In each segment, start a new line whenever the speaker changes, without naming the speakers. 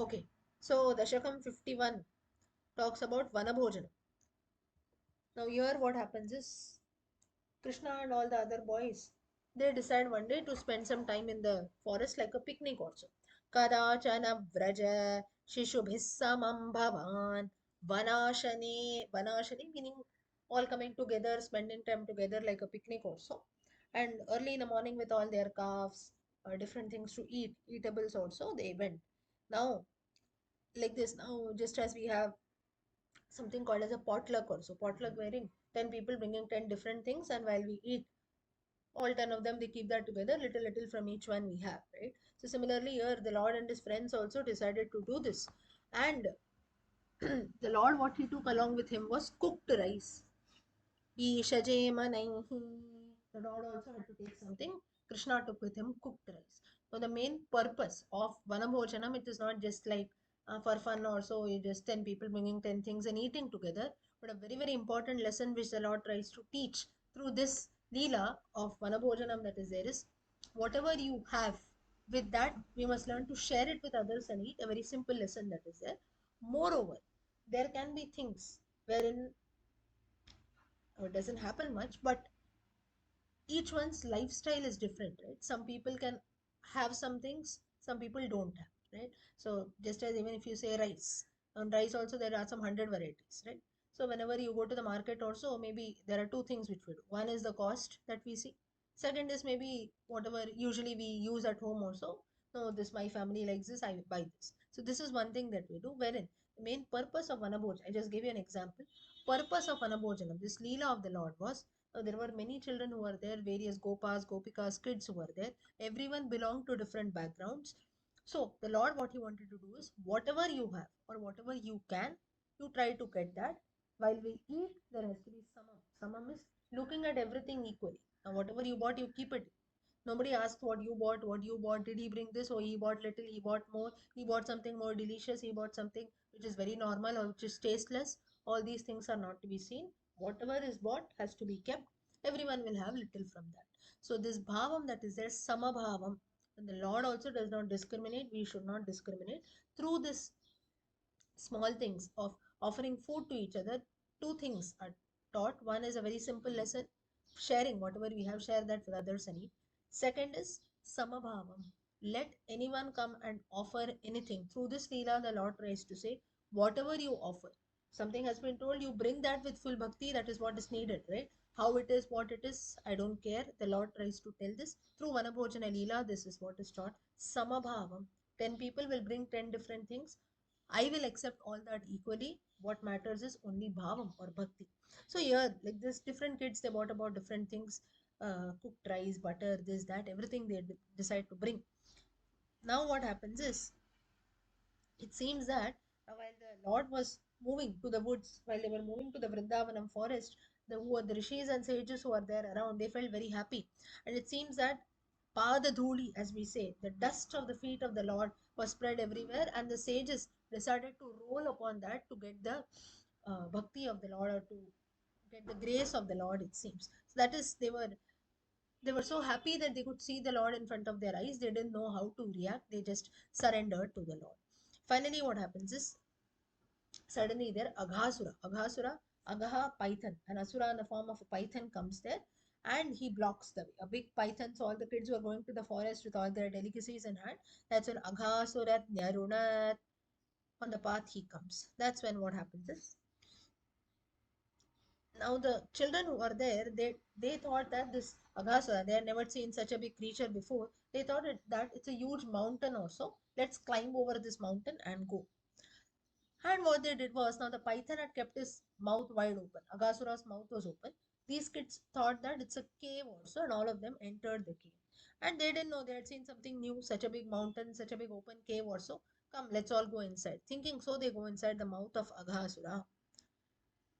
Okay, so Dashakam 51 talks about Vanabhojana. Now here what happens is Krishna and all the other boys, they decide one day to spend some time in the forest like a picnic also. Kadachana vraja shishubhis samam bhavan vanashane meaning all coming together, spending time together like a picnic also. And early in the morning with all their calves, different things to eat, eatables also, they went. Now, like this, now just as we have something called as a potluck also, potluck wherein 10 people bringing 10 different things, and while we eat, all 10 of them they keep that together, little little from each one we have, right? So similarly here the Lord and his friends also decided to do this. And the Lord, what he took along with him was cooked rice. Ishajemanaihi. The Lord also had to take something. Krishna took with him cooked rice. So the main purpose of Vanabhojanam, it is not just like for fun or so, you just 10 people bringing 10 things and eating together, but a very, very important lesson which the Lord tries to teach through this Leela of Vanabhojanam that is there is, whatever you have, with that we must learn to share it with others and eat. A very simple lesson that is there. Moreover, there can be things wherein it doesn't happen much, but each one's lifestyle is different, right? Some people can have some things, some people don't have, right? So just as even if you say rice, on rice also there are some 100 varieties, right? So whenever you go to the market also, maybe there are two things which we do. One is the cost that we see. Second is maybe whatever usually we use at home also. No, this my family likes this, I buy this. So this is one thing that we do, wherein the main purpose of Vanabhoj, I just gave you an example. Purpose of Vanabhojanam, this Leela of the Lord was, there were many children who were there, various Gopas, Gopikas, kids who were there. Everyone belonged to different backgrounds. So the Lord, what he wanted to do is, whatever you have or whatever you can, you try to get that. While we eat, there has to be samam. Samam is looking at everything equally. Now, whatever you bought, you keep it. Nobody asked what you bought, what you bought. Did he bring this? Oh, he bought little, he bought more. He bought something more delicious. He bought something which is very normal or which is tasteless. All these things are not to be seen. Whatever is bought has to be kept. Everyone will have little from that. So this bhavam that is there, samabhavam, and the Lord also does not discriminate. We should not discriminate. Through this small things of offering food to each other, two things are taught. One is a very simple lesson, sharing whatever we have, share that with others and eat. Second is samabhavam, let anyone come and offer anything. Through this leela the Lord tries to say, whatever you offer, something has been told, you bring that with full bhakti. That is what is needed, right? How it is, what it is, I don't care. The Lord tries to tell this through Vanabhojana leela. This is what is taught, samabhavam. 10 people will bring 10 different things, I will accept all that equally. What matters is only bhavam or bhakti. So here, like this, different kids they bought about different things, cooked rice, butter, this, that, everything they decide to bring. Now what happens is, it seems that while the Lord was moving to the woods, while they were moving to the Vrindavanam forest, who were the rishis and sages who are there around, they felt very happy. And it seems that Pada Dhuli, as we say, the dust of the feet of the Lord was spread everywhere, and the sages decided to roll upon that to get the bhakti of the Lord, or to get the grace of the Lord, it seems. So that is, they were so happy that they could see the Lord in front of their eyes. They didn't know how to react. They just surrendered to the Lord. Finally, what happens is, suddenly there Aghasura, Agaha python, an asura in the form of a python comes there, and he blocks the way. A big python, so all the kids were going to the forest with all their delicacies in hand. That's when Aghasurat Nyarunat, on the path he comes. That's when what happens is, now the children who are there, they thought that this Aghasura, they had never seen such a big creature before. They thought that it's a huge mountain also. Let's climb over this mountain and go. And what they did was, now the python had kept his mouth wide open. Aghasura's mouth was open. These kids thought that it's a cave also, and all of them entered the cave. And they didn't know, they had seen something new, such a big mountain, such a big open cave also. Come, let's all go inside. Thinking so, they go inside the mouth of Aghasura.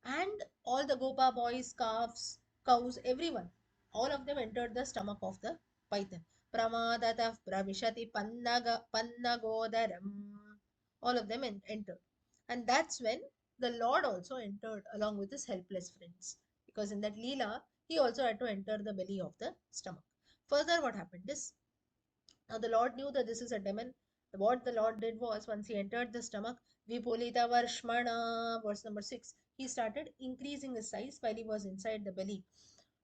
And all the Gopa boys, calves, cows, everyone, all of them entered the stomach of the python. Pramadatah pravishati pannagodaram. All of them entered. And that's when the Lord also entered along with his helpless friends. Because in that Leela, he also had to enter the belly of the stomach. Further, what happened is, now the Lord knew that this is a demon, What the Lord did was, once he entered the stomach, Vipulita Varshmana, verse number 6, he started increasing his size while he was inside the belly.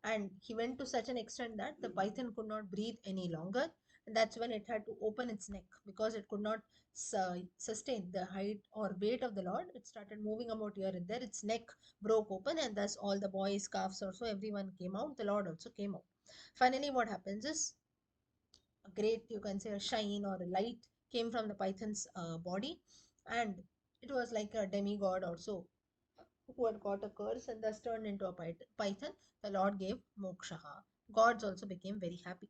And he went to such an extent that the python could not breathe any longer. And that's when it had to open its neck because it could not sustain the height or weight of the Lord. It started moving about here and there. Its neck broke open, and thus all the boys, calves, also everyone came out. The Lord also came out. Finally, what happens is a great, you can say, a shine or a light came from the python's body, and it was like a demigod or so who had got a curse and thus turned into a python. The Lord gave mokshaha. Gods also became very happy.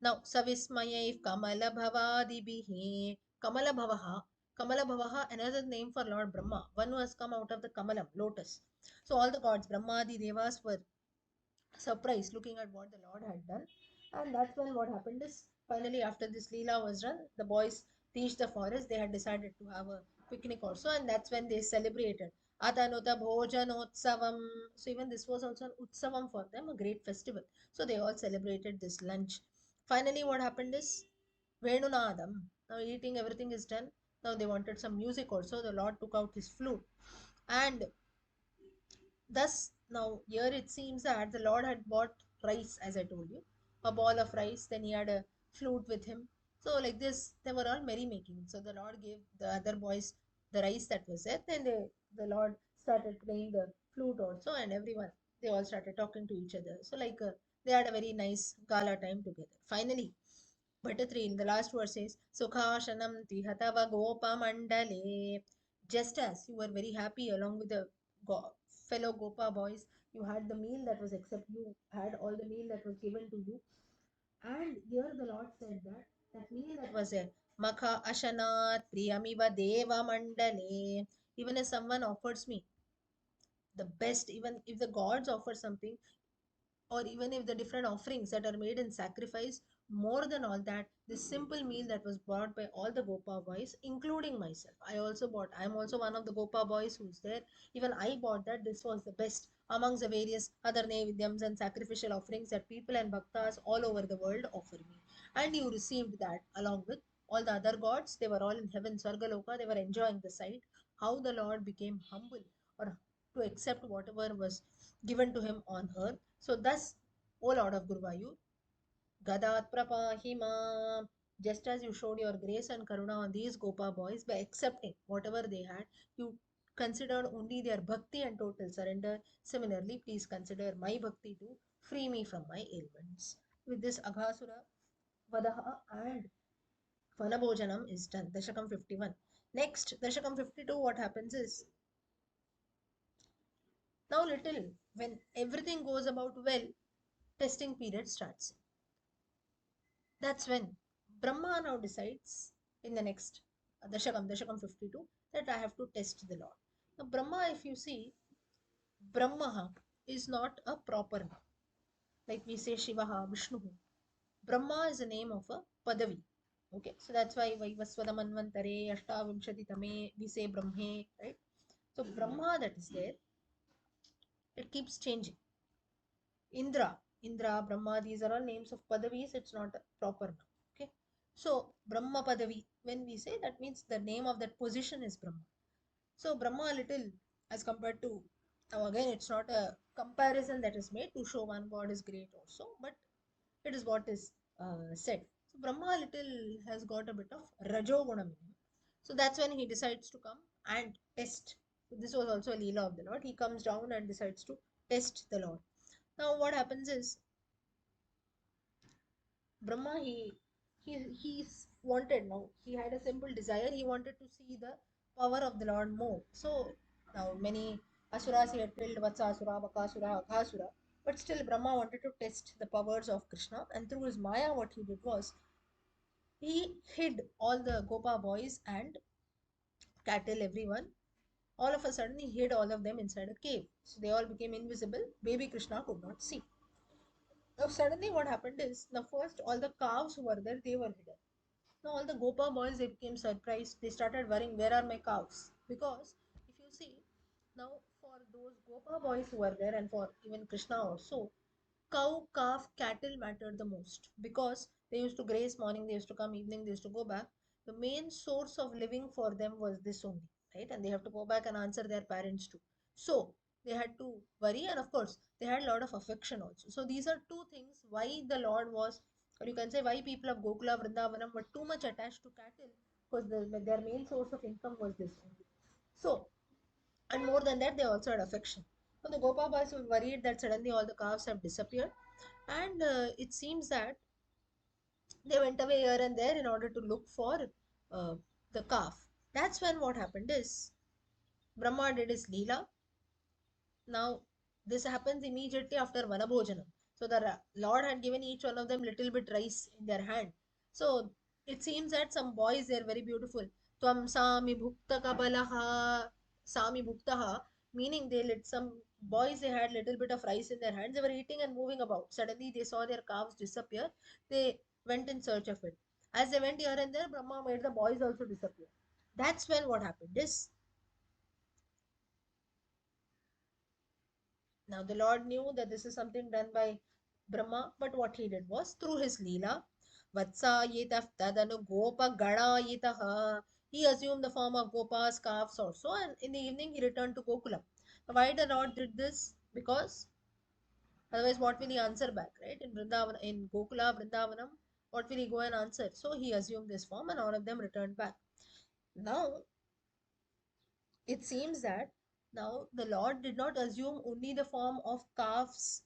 Now, Savismayai Kamala Bhavadibihi. Kamala Bhavaha. Kamala Bhavaha, another name for Lord Brahma, one who has come out of the Kamalam, lotus. So all the gods, Brahma, the Devas, were surprised looking at what the Lord had done. And that's when what happened is, finally, after this Leela was done, the boys reached the forest. They had decided to have a picnic also, and that's when they celebrated. Atanuta Bhojanotsavam. So, even this was also an Utsavam for them, a great festival. So, they all celebrated this lunch. Finally, what happened is Venunadam. Now, eating, everything is done. Now, they wanted some music also. The Lord took out his flute, and thus, now here it seems that the Lord had bought rice, as I told you, a ball of rice, then he had a flute with him. So, like this, they were all merrymaking. So, the Lord gave the other boys the rice that was there. Then the Lord started playing the flute also, and everyone, they all started talking to each other. So, like, they had a very nice gala time together. Finally, Bhatta 3 in the last verse says, Sukhashanam tihatava gopa mandale. Just as you were very happy along with the fellow Gopa boys, you had the meal that was accepted, you had all the meal that was given to you. And here the Lord said that that meal that was there, Makha Ashanat Priyamiva Deva Mandale. Even if someone offers me the best, even if the gods offer something, or even if the different offerings that are made in sacrifice, more than all that, this simple meal that was brought by all the Gopa boys, including myself, I'm also one of the Gopa boys who's there. Even I bought that. This was the best amongst the various other Naivedyams and sacrificial offerings that people and bhaktas all over the world offer me. And you received that along with all the other gods. They were all in heaven, Sargaloka. They were enjoying the sight. How the Lord became humble, or to accept whatever was given to him on earth. So thus, O Lord of Guruvayur, Gadat Prapahima, just as you showed your grace and karuna on these Gopa boys by accepting whatever they had, you considered only their bhakti and total surrender. Similarly, please consider my bhakti to free me from my ailments. With this, Aghasura Vadaha and Vanabhojanam is done. Dashakam 51. Next, Dashakam 52, what happens is, now little, when everything goes about well, testing period starts. That's when Brahma now decides in the next Dashakam 52, that I have to test the Lord. Now, Brahma, if you see, Brahma is not a proper name. Like we say Shivaha, Vishnu. Brahma is the name of a Padavi. Okay, so that's why Vaivasvada Manvantare, Ashtavimshati Tame, we say Brahme, right? So, Brahma that is there, it keeps changing. Indra, Brahma, these are all names of Padavis, it's not a proper name. Okay. So Brahma Padavi, when we say, that means the name of that position is Brahma. So Brahma a little, as compared to, now again it's not a comparison that is made to show one God is great also, but it is what is said. So Brahma a little has got a bit of Rajogunam in him. So that's when he decides to come and test. This was also a Leela of the Lord. He comes down and decides to test the Lord. Now what happens is, Brahma, he's wanted now. He had a simple desire. He wanted to see the power of the Lord more. So now many asuras he had killed, Vatsasura, Bakasura, Aghasura. But still Brahma wanted to test the powers of Krishna, and through his Maya what he did was, he hid all the Gopa boys and cattle, everyone. All of a sudden he hid all of them inside a cave. So they all became invisible. Baby Krishna could not see. Now suddenly what happened is, now first all the calves who were there, they were hidden. Now all the Gopa boys, they became surprised. They started worrying, where are my cows? Because if you see, now for those Gopa boys who were there, and for even Krishna also, cow, calf, cattle mattered the most, because they used to graze morning, they used to come evening, they used to go back. the main source of living for them was this only, right? And they have to go back and answer their parents too. So they had to worry, and of course, they had a lot of affection also. So these are two things why the Lord was, or you can say why people of Gokula Vrindavanam were too much attached to cattle, because their main source of income was this only. So, and more than that, they also had affection. So the Gopa boys were worried that suddenly all the calves have disappeared, and it seems that they went away here and there in order to look for uh, the calf. That's when what happened is Brahma did his Leela. Now, this happens immediately after Vanabhojanam. So the Lord had given each one of them little bit rice in their hand. So it seems that some boys, they are very beautiful. Tvam sami bhukta kabalaha sami bhuktaha, meaning they let some boys, they had little bit of rice in their hands. They were eating and moving about. Suddenly they saw their calves disappear. They went in search of it. As they went here and there, Brahma made the boys also disappear. That's when what happened is, now the Lord knew that this is something done by Brahma, but what he did was through his Leela, Vatsayitaf tadanu Gopa Gadayitaha. He assumed the form of Gopas, calves also, and in the evening he returned to Gokula. Why the Lord did this? Because otherwise, what will he answer back, right? In Vrindavan, in Gokula, Vrindavanam, what will he go and answer? So he assumed this form, and all of them returned back. Now it seems that now the Lord did not assume only the form of calves,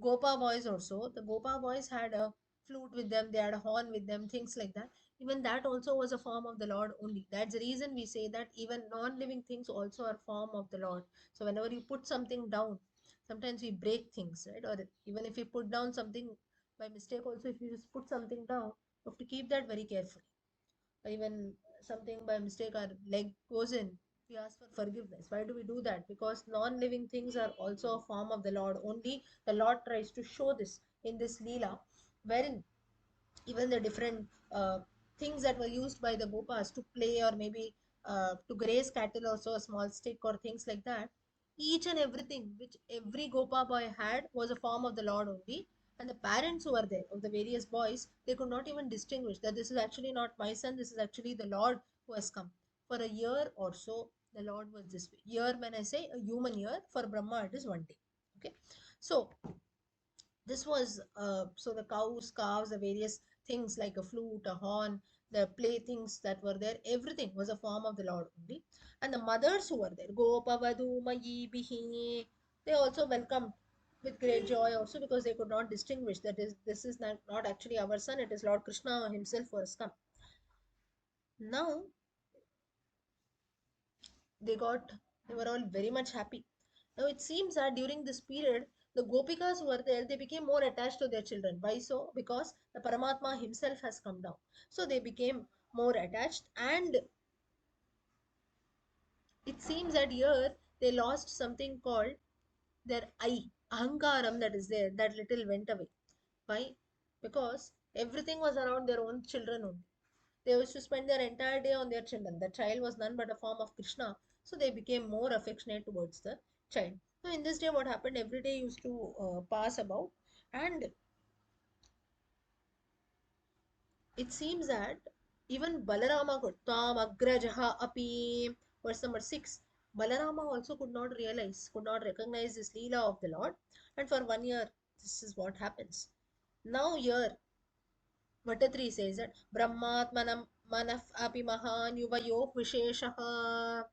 Gopa boys also. The Gopa boys had a flute with them, they had a horn with them, things like that. Even that also was a form of the Lord only. That's the reason we say that even non-living things also are form of the Lord. So whenever you put something down, sometimes we break things, right? Or even if you put down something by mistake, also if you just put something down, you have to keep that very carefully. Or even something by mistake, our leg goes in, we ask for forgiveness. Why do we do that? Because non-living things are also a form of the Lord. Only the Lord tries to show this in this Leela, wherein even the different things that were used by the Gopas to play, or maybe to graze cattle, also a small stick or things like that. Each and everything which every Gopa boy had was a form of the Lord only. And the parents who were there of the various boys, they could not even distinguish that this is actually not my son, this is actually the Lord who has come. For a year or so, the Lord was this way. Year, when I say a human year, for Brahma it is 1 day. Okay, so this was so the cows, calves, the various things like a flute, a horn, the playthings that were there, everything was a form of the Lord only. And the mothers who were there, Gopavadu Mayi Bihi, they also welcomed with great joy also, because they could not distinguish that is this is not actually our son, it is Lord Krishna himself who has come. Now they got, they were all very much happy. Now it seems that during this period, the Gopikas who were there, they became more attached to their children. Why so? Because the Paramatma himself has come down. So they became more attached, and it seems that here they lost something called their ahankaram that is there, that little went away. Why? Because everything was around their own children only. They used to spend their entire day on their children. The child was none but a form of Krishna, so they became more affectionate towards the child. So in this day, what happened? Every day used to pass about, and it seems that even Balarama could Tam Agrajaha Api, verse number 6. Balarama also could not realize, could not recognize this Leela of the Lord, and for 1 year, this is what happens. Now here Bhattatri says that Brahmatmanam manaf api mahan yuvayo visheshaha.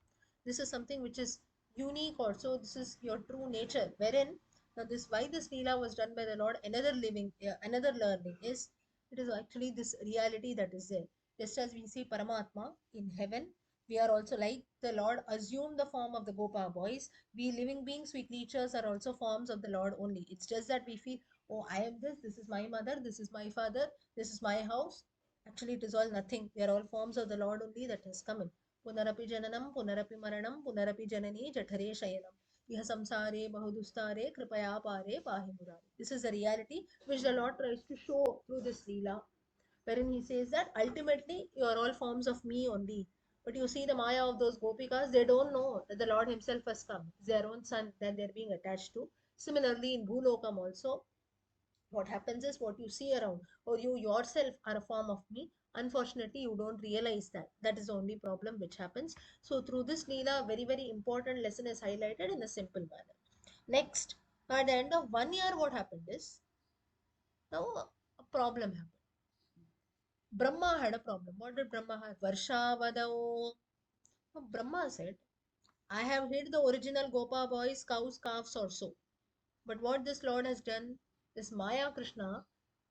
This is something which is unique also. This is your true nature. Wherein now this why this Leela was done by the Lord, another living, another learning is it is actually this reality that is there. Just as we see Paramatma in heaven, we are also like the Lord assumed the form of the Gopa boys. We living beings, we creatures are also forms of the Lord only. It's just that we feel, oh, I am this is my mother, this is my father, this is my house. Actually, it is all nothing. We are all forms of the Lord only that has come in. Punarapi jananam, punarapi maranam, punarapi janani, jathare shayanam. Iha samsare bahudustare, kripaya pare pahi murari. This is the reality which the Lord tries to show through this Leela, wherein he says that ultimately you are all forms of me only. But you see the Maya of those Gopikas, they don't know that the Lord himself has come. It's their own son that they're being attached to. Similarly, in Bhulokam also, what happens is what you see around, or you yourself are a form of me. Unfortunately, you don't realize that. That is the only problem which happens. So through this Leela, very, very important lesson is highlighted in a simple manner. Next, at the end of 1 year, what happened is, now a problem happened. Brahma had a problem. What did Brahma have? Varshavadao. Now, Brahma said, I have hid the original Gopa boys, cows, calves also. But what this Lord has done, this Maya Krishna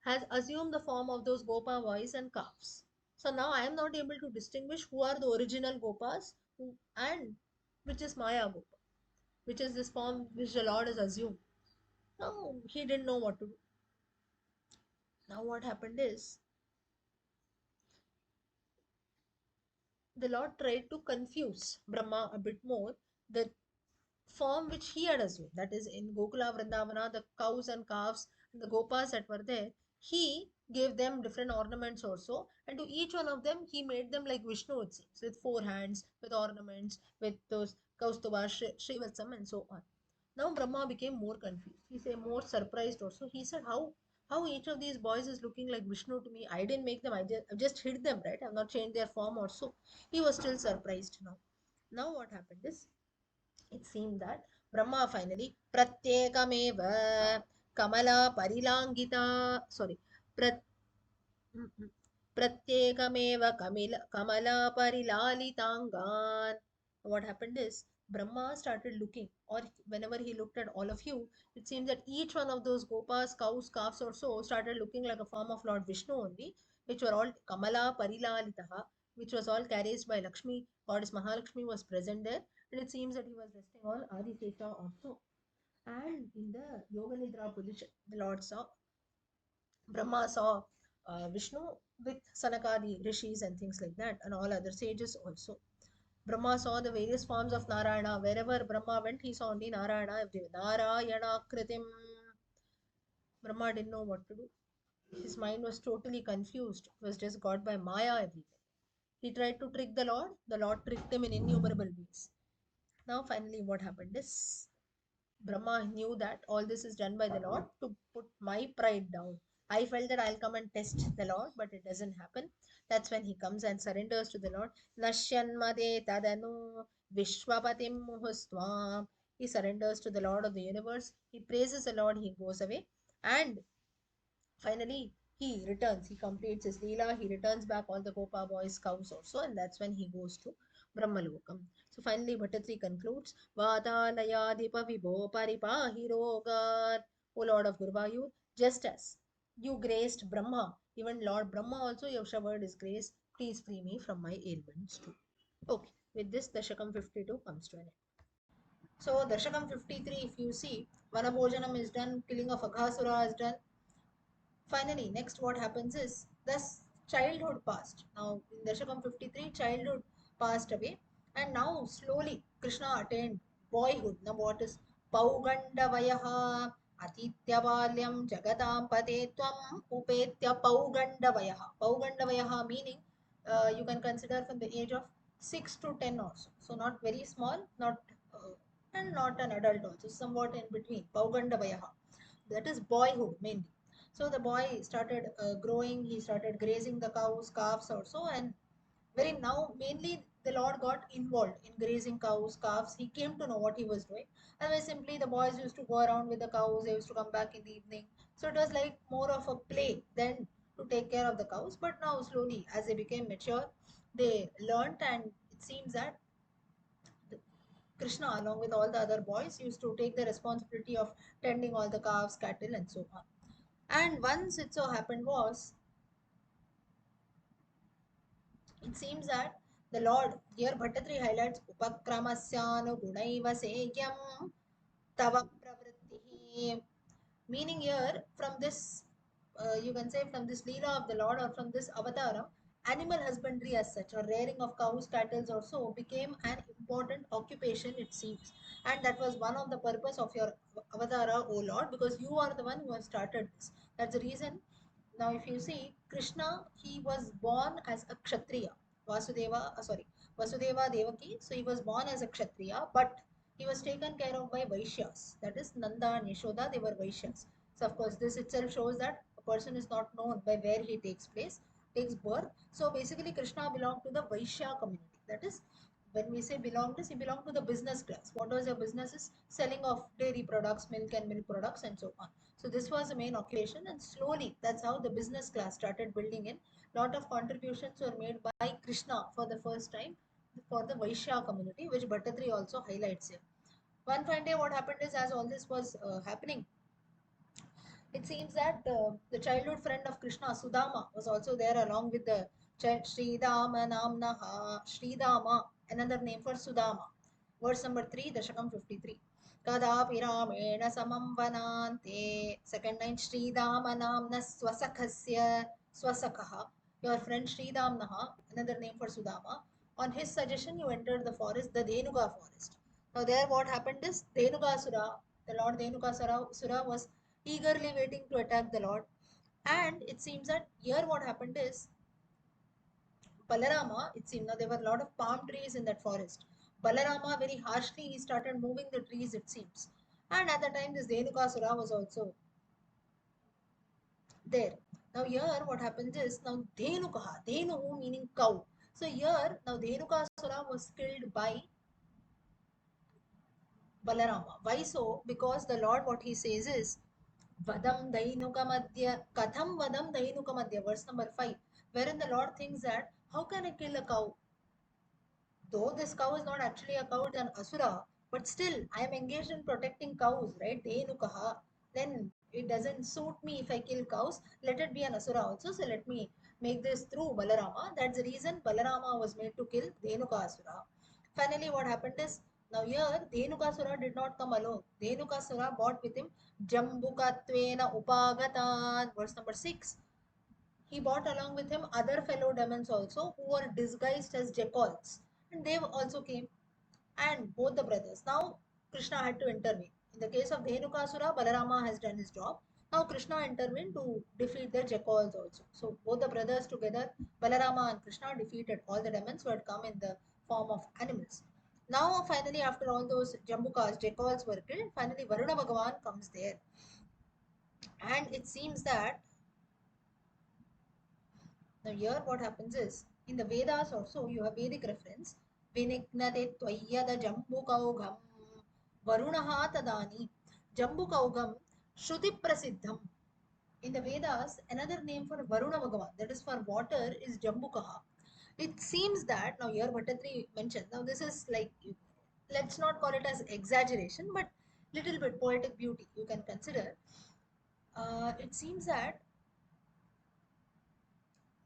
has assumed the form of those Gopa boys and calves. So now I am not able to distinguish who are the original Gopas and which is Maya Gopa, which is this form which the Lord has assumed. Now he didn't know what to do. Now what happened is the Lord tried to confuse Brahma a bit more. The form which he had assumed, that is in Gokula Vrindavana, the cows and calves and the gopas that were there, he gave them different ornaments also, and to each one of them he made them like Vishnu, it seems, with four hands, with ornaments, with those Kaustubha, Srivatsam, and so on. Now Brahma became more confused. He said more surprised also. He said, how each of these boys is looking like Vishnu to me? I didn't make them, I just hid them, right? I've not changed their form also. He was still surprised now. Now what happened is, it seemed that Brahma finally Pratyekameva Kamala Parilangita, sorry, Prat, Pratyekameva Kamala Parilalitangan. What happened is Brahma started looking, or whenever he looked at all of you, it seems that each one of those gopas, cows, calves, or so started looking like a form of Lord Vishnu only, which were all Kamala Parilalitaha, which was all carried by Lakshmi. Goddess Mahalakshmi was present there, and it seems that he was resting on Adisesha also. And in the Yoga Nidra position, the Lord saw, Brahma saw Vishnu with Sanakadi rishis and things like that, and all other sages also. Brahma saw the various forms of Narayana. Wherever Brahma went, he saw only Narayana everywhere. Narayana Kritim. Brahma didn't know what to do. His mind was totally confused. It was just got by Maya everywhere. He tried to trick the Lord. The Lord tricked him in innumerable ways. Now, finally, what happened is Brahma knew that all this is done by the Lord to put my pride down. I felt that I'll come and test the Lord, but it doesn't happen. That's when he comes and surrenders to the Lord. Nashyanmade tadanu Vishwapatim muhuswam. He surrenders to the Lord of the universe. He praises the Lord. He goes away. And finally, he returns. He completes his Leela. He returns back all the Gopa boys, cows also, and that's when he goes to Brahmalokam. So finally, Bhattatri concludes, Vatalayadipa Vibho Paripahi Rogat. O Lord of Gurvayur, just as you graced Brahma, even Lord Brahma also, your showered his grace. Please free me from my ailments too. Okay, with this, Dashakam 52 comes to an end. So, Dashakam 53, if you see, Vanabhojanam is done, killing of Aghasura is done. Finally, next what happens is this childhood passed. Now in Dashakam 53, childhood passed away, and now slowly Krishna attained boyhood. Now what is Paugandavayaha Atitya Jagatam Pate Tvam Upetya Paugandavayaha. Paugandavayaha meaning you can consider from the age of 6 to 10 also. So not very small, not and not an adult also, somewhat in between. Paugandavayaha. That is boyhood mainly. So the boy started growing, he started grazing the cows, calves also, and very now mainly the Lord got involved in grazing cows, calves. He came to know what he was doing. Otherwise, simply the boys used to go around with the cows, they used to come back in the evening. So it was like more of a play than to take care of the cows. But now slowly, as they became mature, they learnt, and it seems that Krishna, along with all the other boys, used to take the responsibility of tending all the calves, cattle, and so on. And once it so happened was, it seems that the Lord, here Bhattatri highlights Upakramasyanu Gunaiva Seyam Tava Pravrittihi. Meaning here, from this, you can say from this Leela of the Lord or from this Avatara, animal husbandry as such, or rearing of cows, cattle also became an important occupation, it seems. And that was one of the purpose of your Avatara, O Lord, because you are the one who has started this. That's the reason. Now, if you see, Krishna, he was born as a Kshatriya. Vasudeva Devaki. So he was born as a Kshatriya, but he was taken care of by Vaishyas. That is Nanda and Yashoda, they were Vaishyas. So of course, this itself shows that a person is not known by where he takes place. takes birth. So basically, Krishna belonged to the Vaishya community. That is, when we say belonged, he belonged to the business class. What was your business? Is selling of dairy products, milk and milk products, and so on. So this was the main occupation, and slowly that's how the business class started building in. Lot of contributions were made by Krishna for the first time for the Vaishya community, which Bhattatri also highlights here. One fine day, what happened is, as all this was happening, it seems that the childhood friend of Krishna, Sudama, was also there along with the child Sridama Namnaha. Sridama, another name for Sudama. Verse number 3, Dashakam 53. Kadapi Ramena samam vanante. Second line, Sridama Namna Swasakhasya Swasakaha. Your friend Sridamnaha, another name for Sudama. On his suggestion, you entered the forest, the Dhenuka forest. Now, there what happened is Dhenukasura, the Lord Dhenukasura was eagerly waiting to attack the Lord. And it seems that here what happened is Balarama, it seemed now there were a lot of palm trees in that forest. Balarama very harshly he started moving the trees, it seems. And at the time this Dhenukasura was also there. Now here what happens is now Dhenukaha, Dhenu meaning cow. So here now Dhenukasura was killed by Balarama. Why so? Because the Lord what he says is Vadam Dainukamadya Katham Vadam Dainukamadya, verse number 5, wherein the Lord thinks that how can I kill a cow? Though this cow is not actually a cow, it's an asura, but still I am engaged in protecting cows, right? Dainukaha. Then it doesn't suit me if I kill cows. Let it be an asura also. So let me make this through Balarama. That's the reason Balarama was made to kill Dhenuka asura. Finally, what happened is now here Dhenukasura did not come alone. Dhenukasura brought with him Jambukatvena Upagatan, verse number 6. He brought along with him other fellow demons also who were disguised as jackals, and they also came, and both the brothers. Now Krishna had to intervene. In the case of Dhenukasura, Balarama has done his job. Now Krishna intervened to defeat the jackals also. So both the brothers together, Balarama and Krishna, defeated all the demons who had come in the form of animals. Now finally, after all those Jambukas, jackals were killed, finally Varuna Bhagavan comes there. And it seems that now here what happens is, in the Vedas also you have Vedic reference, Vinignate Tvayyada Jambukaugam Varunaha Tadani Jambukaugam Shruti Prasiddham. In the Vedas, another name for Varuna Bhagavan, that is for water, is Jambukaha. It seems that, now here Bhattatri mentioned, now this is like, let's not call it as exaggeration, but little bit poetic beauty you can consider. It seems that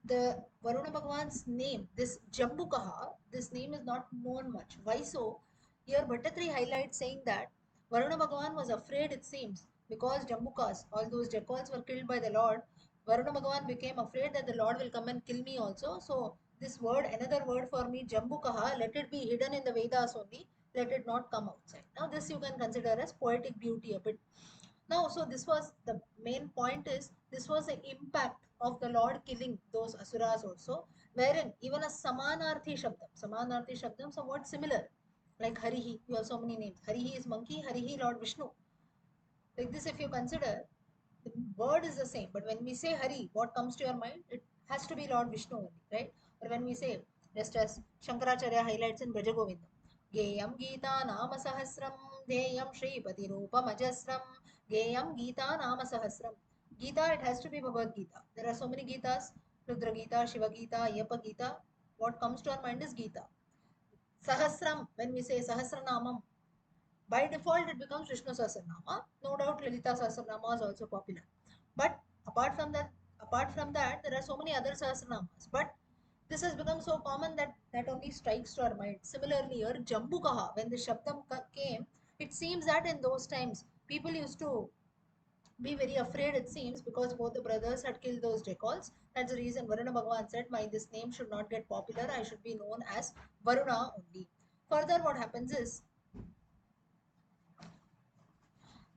the Varuna Bhagwan's name, this Jambukaha, this name is not known much. Why so? Here Bhattatri highlights saying that Varuna Bhagwan was afraid, it seems, because Jambukas, all those jackals were killed by the Lord. Varuna Bhagwan became afraid that the Lord will come and kill me also. So this word, another word for me, Jambukaha, let it be hidden in the Vedas only. Let it not come outside. Now this you can consider as poetic beauty a bit. Now, so this was the main point is this was the impact of the Lord killing those asuras also, wherein even a Samanarthi Shabdam somewhat similar, like Harihi, you have so many names. Harihi is monkey, Harihi Lord Vishnu. Like this, if you consider, the word is the same, but when we say Hari, what comes to your mind? It has to be Lord Vishnu only, right? Or when we say, just as Shankaracharya highlights in Brajagovindam, Geyam Gita Nama Sahasram, Deyam Shripati Rupa Majasram, Geyam Gita Nama Sahasram. Gita, it has to be Bhagavad Gita. There are so many Gitas, Rudra Gita, Shiva Gita, Ayyappa Gita. What comes to our mind is Gita. Sahasram, when we say Sahasranamam, by default it becomes Vishnu Sahasranama. No doubt Lalita Sahasranama is also popular. But apart from that, there are so many other Sahasranamas. But this has become so common that that only strikes to our mind. Similarly, here Jambukaha, when the Shabdam came, it seems that in those times people used to be very afraid, it seems, because both the brothers had killed those jackals. That's the reason Varuna Bhagavan said, my this name should not get popular. I should be known as Varuna only. Further, what happens is,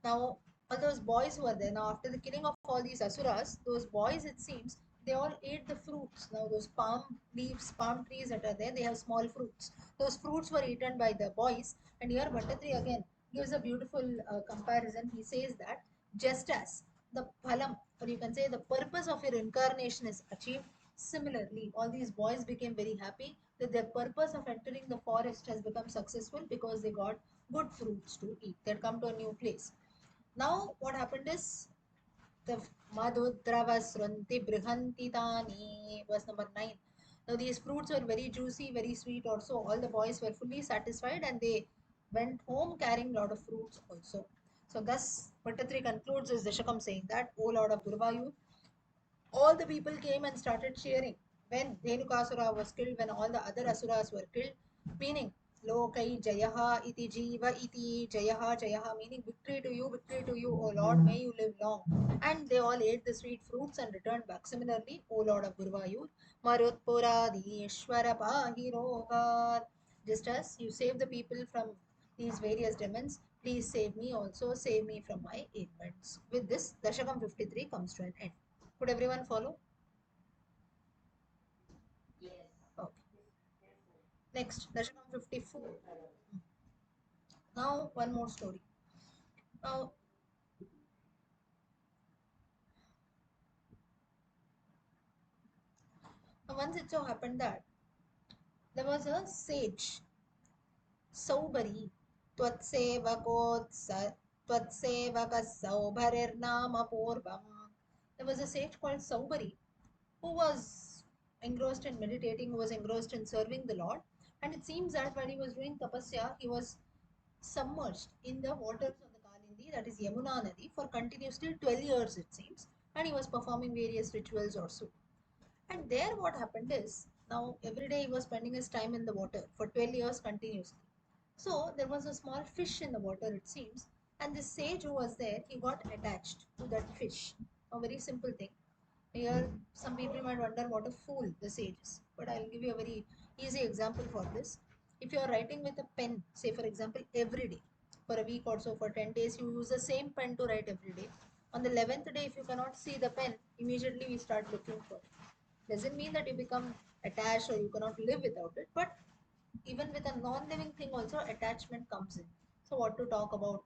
now, all those boys who were there, now after the killing of all these asuras, those boys, it seems, they all ate the fruits. Now, those palm leaves, palm trees that are there, they have small fruits. Those fruits were eaten by the boys. And here, Bhattatri again gives a beautiful comparison. He says that just as the phalam, or you can say the purpose of your incarnation is achieved, Similarly, all these boys became very happy that their purpose of entering the forest has become successful because they got good fruits to eat. They'd come to a new place. Now, what happened is the Madhudravasranti Brihanti Tani, verse number 9. Now, these fruits were very juicy, very sweet also. All the boys were fully satisfied and they went home carrying a lot of fruits also. So, thus, Bhattatri concludes his Dashakam saying that, O Lord of Gurvayu, all the people came and started cheering when Dhenukasura was killed, when all the other asuras were killed, meaning Lokai Jayaha iti Jiva iti Jayaha Jayaha, meaning victory to you, O Lord, may you live long. And they all ate the sweet fruits and returned back. Similarly, O Lord of Gurvayur, Marutpuradishwara Pahirogar, just as you save the people from these various demons, please save me also, save me from my ailments. With this, Dashakam 53 comes to an end. Could everyone follow? Okay. Next, Dashakam 54. Now, one more story. Now, once it so happened that there was a sage, Saubari, Tvatsevakotsa, Tvatsevakasaubarirnama Purvam. There was a sage called Saubari who was engrossed in meditating, who was engrossed in serving the Lord. And it seems that when he was doing tapasya, he was submerged in the waters of the Kalindi, that is Yamuna Nadi, for continuously 12 years, it seems. And he was performing various rituals also. And there, what happened is, now every day he was spending his time in the water for 12 years continuously. So there was a small fish in the water, it seems, and the sage who was there, he got attached to that fish. A very simple thing. Here, some people might wonder what a fool the sage is, but I'll give you a very easy example for this. If you are writing with a pen, say for example, every day, for a week or so, for 10 days, you use the same pen to write every day. On the 11th day, if you cannot see the pen, immediately we start looking for it. Doesn't mean that you become attached or you cannot live without it, but even with a non-living thing also attachment comes in. So what to talk about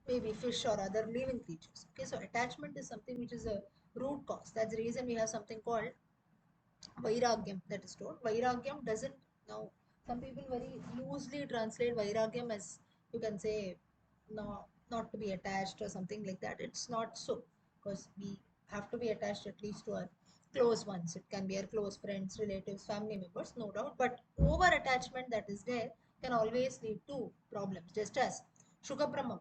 maybe fish or other living creatures. Okay, so attachment is something which is a root cause. That's the reason we have something called vairagyam, that is told. Vairagyam doesn't, now some people very loosely translate vairagyam as, you can say, no, not to be attached or something like that. It's not so, because we have to be attached at least to our close ones. It can be our close friends, relatives, family members, no doubt, but over attachment that is there can always lead to problems. Just as Shukabrahma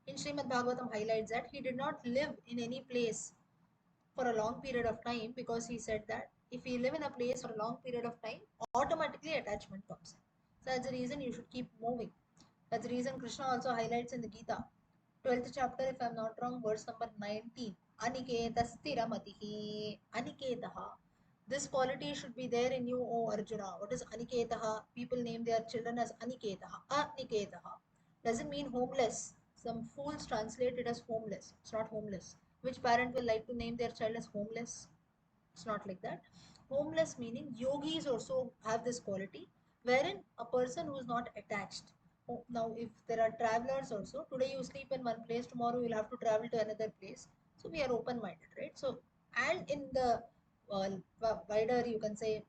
in Srimad Bhagavatam highlights that he did not live in any place for a long period of time, because he said that if we live in a place for a long period of time, automatically attachment comes in. So that's the reason you should keep moving. That's the reason Krishna also highlights in the Gita, 12th chapter, if I'm not wrong, verse number 19. Aniketa stiramatihi. Aniketaha. This quality should be there in you, O Arjuna. What is Aniketaha? People name their children as Aniketaha. Aniketaha doesn't mean homeless. Some fools translate it as homeless. It's not homeless. Which parent will like to name their child as homeless? It's not like that. Homeless meaning yogis also have this quality, wherein a person who is not attached. Now, if there are travelers also, today you sleep in one place, tomorrow you'll have to travel to another place. So we are open-minded, right? So, and in the wider, you can say,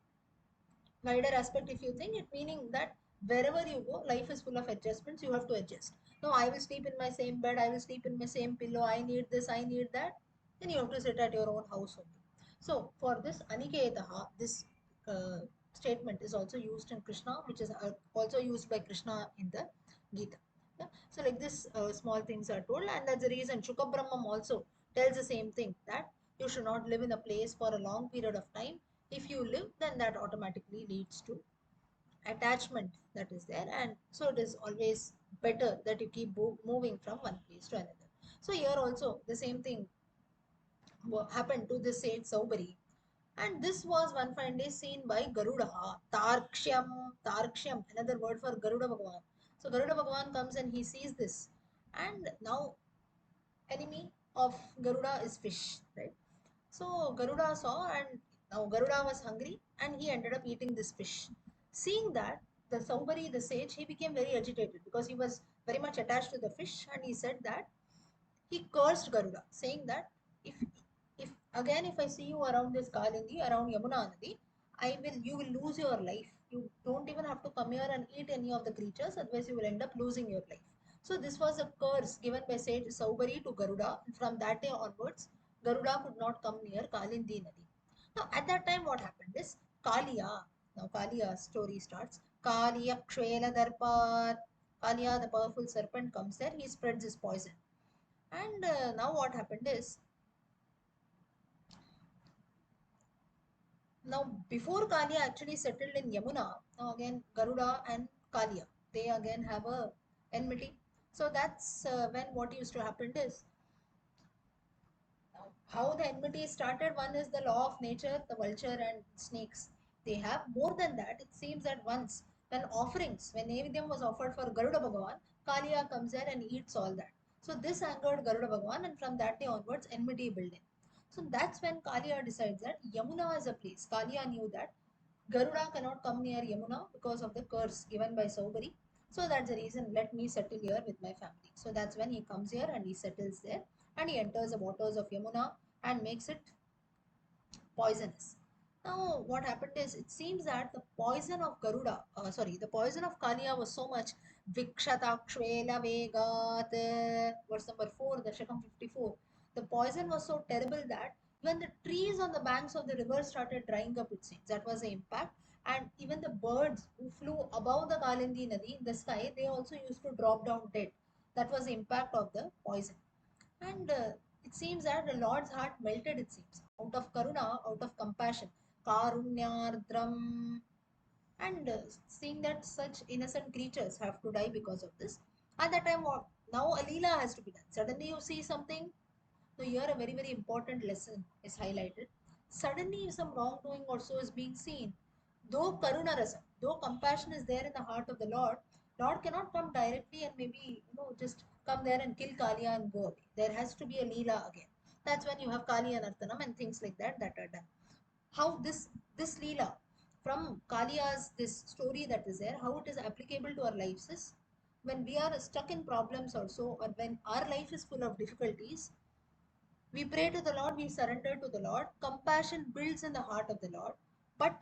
wider aspect, if you think it, meaning that wherever you go, life is full of adjustments, you have to adjust. No, I will sleep in my same bed, I will sleep in my same pillow, I need this, I need that. Then you have to sit at your own house only. So for this Aniketaha, this uh, statement is also used in Krishna, which is also used by Krishna in the Gita. Yeah? So like this, small things are told, and that's the reason Shukha Brahmam also tells the same thing, that you should not live in a place for a long period of time. If you live, then that automatically leads to attachment that is there, and so it is always better that you keep moving from one place to another. So here also the same thing happened to this sage Saubari, and this was one fine day seen by Garuda. Tarkshyam, another word for Garuda Bhagavan. So Garuda Bhagavan comes and he sees this, and now enemy of Garuda is fish, right? So Garuda saw, and now Garuda was hungry and he ended up eating this fish. Seeing that, the Saubari, the sage, he became very agitated because he was very much attached to the fish, and he said that he cursed Garuda, saying that if if Again, if I see you around this Kalindi, around Yamuna Nadi, you will lose your life. You don't even have to come here and eat any of the creatures, otherwise you will end up losing your life. So this was a curse given by sage Saubari to Garuda. And from that day onwards, Garuda could not come near Kalindi Nadi. Now at that time what happened is Kaliya. Now Kaliya's story starts. Kaliya Kshela Darpat. Kaliya, the powerful serpent, comes there. He spreads his poison. And now what happened is, now, before Kalia actually settled in Yamuna, now again Garuda and Kalia, they again have a enmity. So that's when what used to happen is, now how the enmity started. One is the law of nature, the vulture and snakes. They have more than that. It seems that once when offerings, when Nevidyam was offered for Garuda Bhagavan, Kalia comes there and eats all that. So this angered Garuda Bhagavan, and from that day onwards, enmity built in. So that's when Kalia decides that Yamuna is a place. Kalia knew that Garuda cannot come near Yamuna because of the curse given by Saubari. So that's the reason, let me settle here with my family. So that's when he comes here and he settles there, and he enters the waters of Yamuna and makes it poisonous. Now, what happened is, it seems that the poison of the poison of Kaliya was so much. Vikshatakshvela Vegat, verse number 4, Dashakam 54. The poison was so terrible that even the trees on the banks of the river started drying up, it seems. That was the impact. And even the birds who flew above the Kalindi Nadi in the sky, they also used to drop down dead. That was the impact of the poison. And it seems that the Lord's heart melted, it seems, out of karuna, out of compassion. Karunyardram. And seeing that such innocent creatures have to die because of this. At that time, what? Now a Leela has to be done. Suddenly you see something. So here a very, very important lesson is highlighted. Suddenly some wrongdoing also is being seen. Though Karuna Rasam, though compassion is there in the heart of the Lord, Lord cannot come directly and maybe, just come there and kill Kaliya and go away. There has to be a Leela again. That's when you have Kali and Artanam and things like that that are done. How this Leela from Kaliya's this story that is there, how it is applicable to our lives is, when we are stuck in problems also, or when our life is full of difficulties, we pray to the Lord, we surrender to the Lord. Compassion builds in the heart of the Lord. But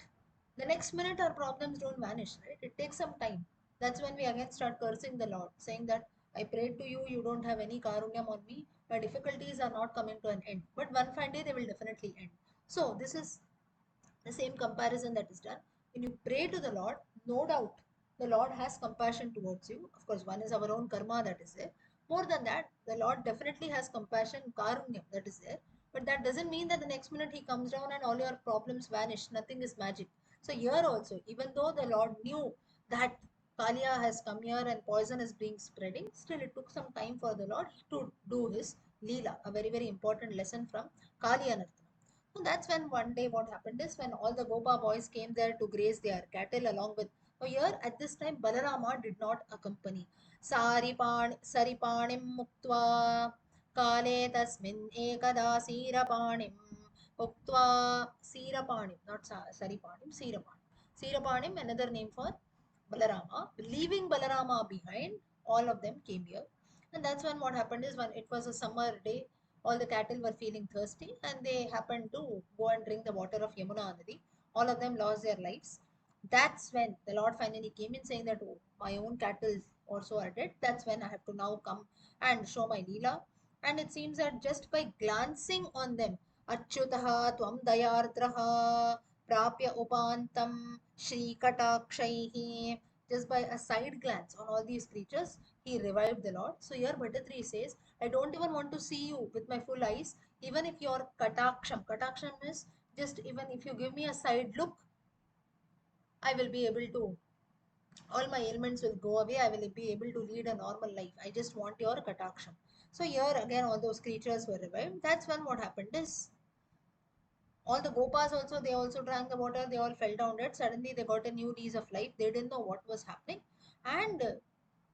the next minute our problems don't vanish, right? It takes some time. That's when we again start cursing the Lord, saying that I prayed to you, you don't have any karunyam on me, my difficulties are not coming to an end. But one fine day they will definitely end. So this is the same comparison that is done. When you pray to the Lord, no doubt the Lord has compassion towards you. Of course, one is our own karma that is there. More than that, the Lord definitely has compassion, karunyam that is there. But that doesn't mean that the next minute He comes down and all your problems vanish. Nothing is magic. So here also, even though the Lord knew that Kaliya has come here and poison is being spreading, still it took some time for the Lord to do His Leela, a very, very important lesson from Kaliya. So that's when one day what happened is, when all the Gopa boys came there to graze their cattle along with. So here at this time Balarama did not accompany. Saripanim muktva kale tasmin ekada sirapanim uktva sirapanim, not saripanim, sirapanim. Sirapanim, another name for Balarama. Leaving Balarama behind, all of them came here. And that's when what happened is, when it was a summer day, all the cattle were feeling thirsty and they happened to go and drink the water of Yamuna Nadi. All of them lost their lives. That's when the Lord finally came in, saying that, oh, my own cattle also are dead. That's when I have to now come and show my Leela. And it seems that just by glancing on them, Achyutaha Tvam Dayardraha Prapya Upantam Shri Katakshaihi, just by a side glance on all these creatures, he revived the Lord. So here Bhattatri says, I don't even want to see you with my full eyes. Even if your kataksham is just, even if you give me a side look, I will be able to, all my ailments will go away. I will be able to lead a normal life. I just want your kataksham. So here again, all those creatures were revived. That's when what happened is, all the Gopas also, they also drank the water. They all fell down dead. Suddenly they got a new lease of life. They didn't know what was happening. And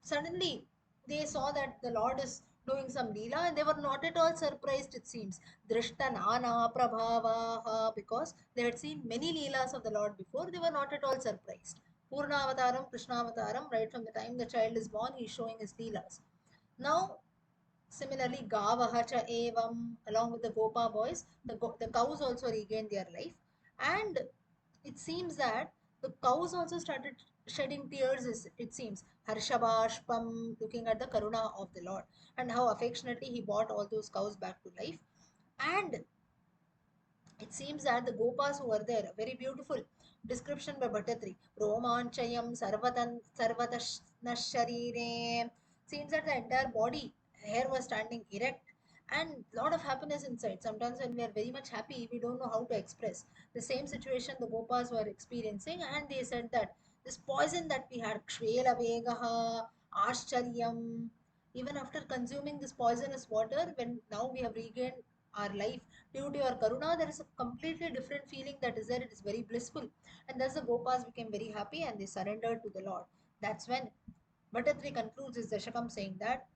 suddenly they saw that the Lord is doing some Leela, and they were not at all surprised, it seems. Drishta Nana Prabhavaha, because they had seen many Leelas of the Lord before, they were not at all surprised. Purna Avataram, Krishna Avataram, right from the time the child is born, he is showing his Leelas. Now, Similarly, Gavaha cha evam, along with the Gopa boys, the cows also regained their life. And it seems that the cows also started shedding tears, it seems. Harshabashpam, looking at the Karuna of the Lord and how affectionately he brought all those cows back to life. And it seems that the Gopas who were there, very beautiful description by Bhattatri. Romanchayam sarvatasharire. Seems that the entire body, hair was standing erect and lot of happiness inside. Sometimes when we are very much happy, we don't know how to express. The same situation the Gopas were experiencing, and they said that this poison that we had, Kshvela Vegaha, Ashcharyam, even after consuming this poisonous water, when now we have regained our life due to your karuna, there is a completely different feeling that is there. It is very blissful. And thus the Gopas became very happy and they surrendered to the Lord. That's when Bhattatri concludes his Dashakam saying that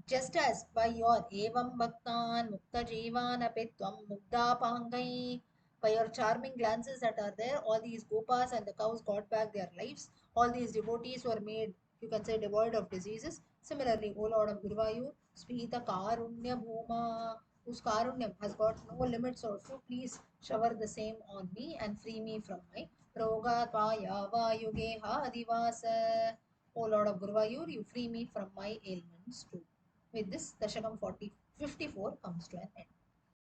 just as by your evam bhaktan mukta jivan apitvam mugda pahangai, by your charming glances that are there, all these gopas and the cows got back their lives. All these devotees were made, you can say, devoid of diseases. Similarly, O Lord of Guruvayur, Spita Karunya Bhuma, whose Karunyam has got no limits also, please shower the same on me and free me from my Roga Paya Vayugeha Adivasa. O Lord of Guruvayur, you free me from my ailments too. With this, Dashakam 54 comes to an end.